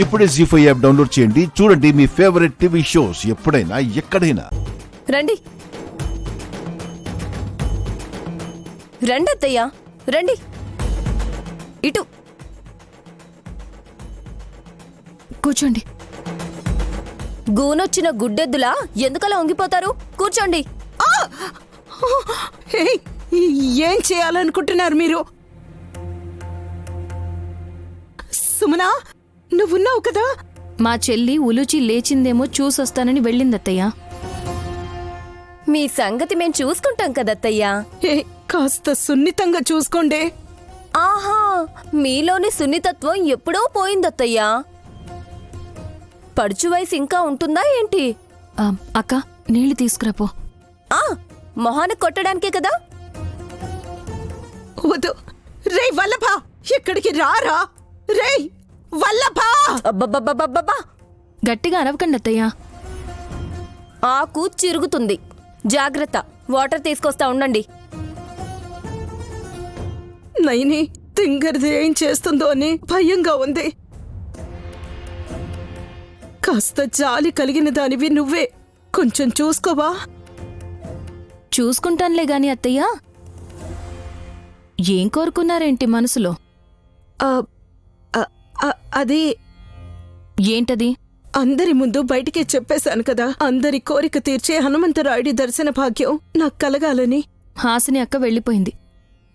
ఇప్పుడే జీ5 app download చేయండి. చూడండి మీ ఫేవరెట్ టీవీ షోస్ ఎప్పుడైనా ఎక్కడైనా. రండి రండి అత్తయ్య, రండి ఇటు కూర్చోండి. గూనొచ్చిన గుడ్డెద్దులా ఎందుకలా వంగిపోతారు? కూర్చోండి. ఏం చేయాలనుకుంటున్నారు మీరు? సుమనా, నువ్వున్నావు కదా? మా చెల్లి ఉలుచి లేచిందేమో చూసొస్తానని వెళ్ళిందత్తయ్య. మీ సంగతి మేం చూసుకుంటాం కదత్తయ్యా. కాస్త సున్నితంగా చూసుకోండి. ఆహా, మీలోని సున్నితత్వం ఎప్పుడో పోయిందత్తయ్యా. పడుచు వయసు ఇంకా ఉంటుందా ఏంటి? అక్క, నీళ్లు తీసుకురాపో. మొహాన్ని కొట్టడానికే కదా. వద్దు రే వల్లభా, ఇక్కడికి రారా. రే వల్లభా! అబ్బబ్బబ్బబ్బబ్బా! గట్టిగా అరవకండి అత్తయ్య. ఆకు చిరుగుతుంది, జాగ్రత్త. వాటర్ తీసుకొస్తా ఉండండి. నైని, తింగరిది ఏం చేస్తుందో అని భయంగా ఉంది. కాస్త జాలి కలిగిన దానివి నువ్వే, కొంచెం చూసుకోవా? చూసుకుంటానులే గాని అత్తయ్య, ఏం కోరుకున్నారేంటి మనసులో? అది ఏంటది? అందరి ముందు బయటికే చెప్పేశాను కదా, అందరి కోరిక తీర్చే హనుమంతరాయుడి దర్శన భాగ్యం నాకు కలగాలని. హాసిని అక్క వెళ్ళిపోయింది.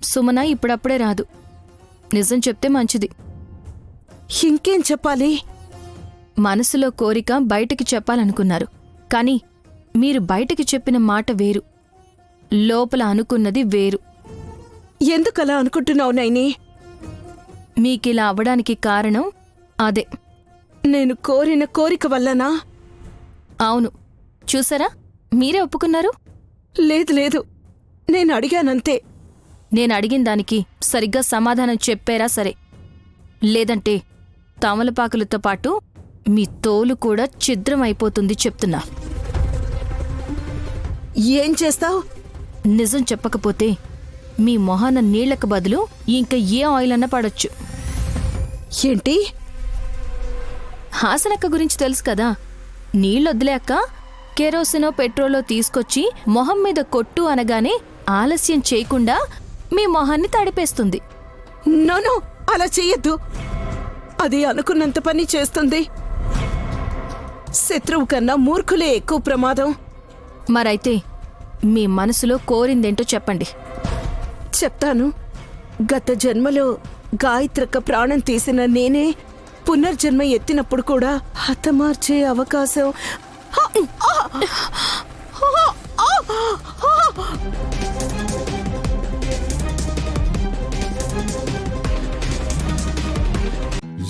సుమన ఇప్పుడప్పుడే రాదు. నిజం చెప్తే మంచిది. ఇంకేం చెప్పాలి? మనసులో కోరిక బయటికి చెప్పాలనుకున్నారు, కాని మీరు బయటికి చెప్పిన మాట వేరు, లోపల అనుకున్నది వేరు. ఎందుకలా అనుకుంటున్నావు నైని? మీకిలా అవ్వడానికి కారణం అదే. నేను కోరిన కోరిక వల్లనా? అవును, చూసారా, మీరే ఒప్పుకున్నారు. లేదు లేదు, నేను అడిగానంతే. నేను అడిగిన దానికి సరిగ్గా సమాధానం చెప్పారా సరే, లేదంటే తమలపాకులతో పాటు మీ తోలు కూడా ఛిద్రం అయిపోతుంది చెప్తున్నా. ఏం చేస్తావు? నిజం చెప్పకపోతే మీ మొహాన నీళ్లకు బదులు ఇంకా ఏ ఆయిల్ అన్నా పడొచ్చు. ఏంటి? హాసనక్క గురించి తెలుసు కదా, నీళ్ళొద్దులే అక్క, కెరోసినో పెట్రోలో తీసుకొచ్చి మొహం మీద కొట్టు అనగానే ఆలస్యం చేయకుండా మీ మొహాన్ని తడిపేస్తుంది. నోనో, అలా చెయ్యొద్దు. అది అనుకున్నంత పని చేస్తుంది. శత్రువు కన్నా మూర్ఖులే ఎక్కువ ప్రమాదం. మరైతే మీ మనసులో కోరిందేంటో చెప్పండి. చెప్తాను. గత జన్మలో గాయత్రక్క ప్రాణం తీసిన నేనే పునర్జన్మ ఎత్తినప్పుడు కూడా హతమార్చే అవకాశం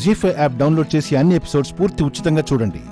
జీ5 యాప్ డౌన్లోడ్ చేసి అన్ని ఎపిసోడ్స్ పూర్తి ఉచితంగా చూడండి.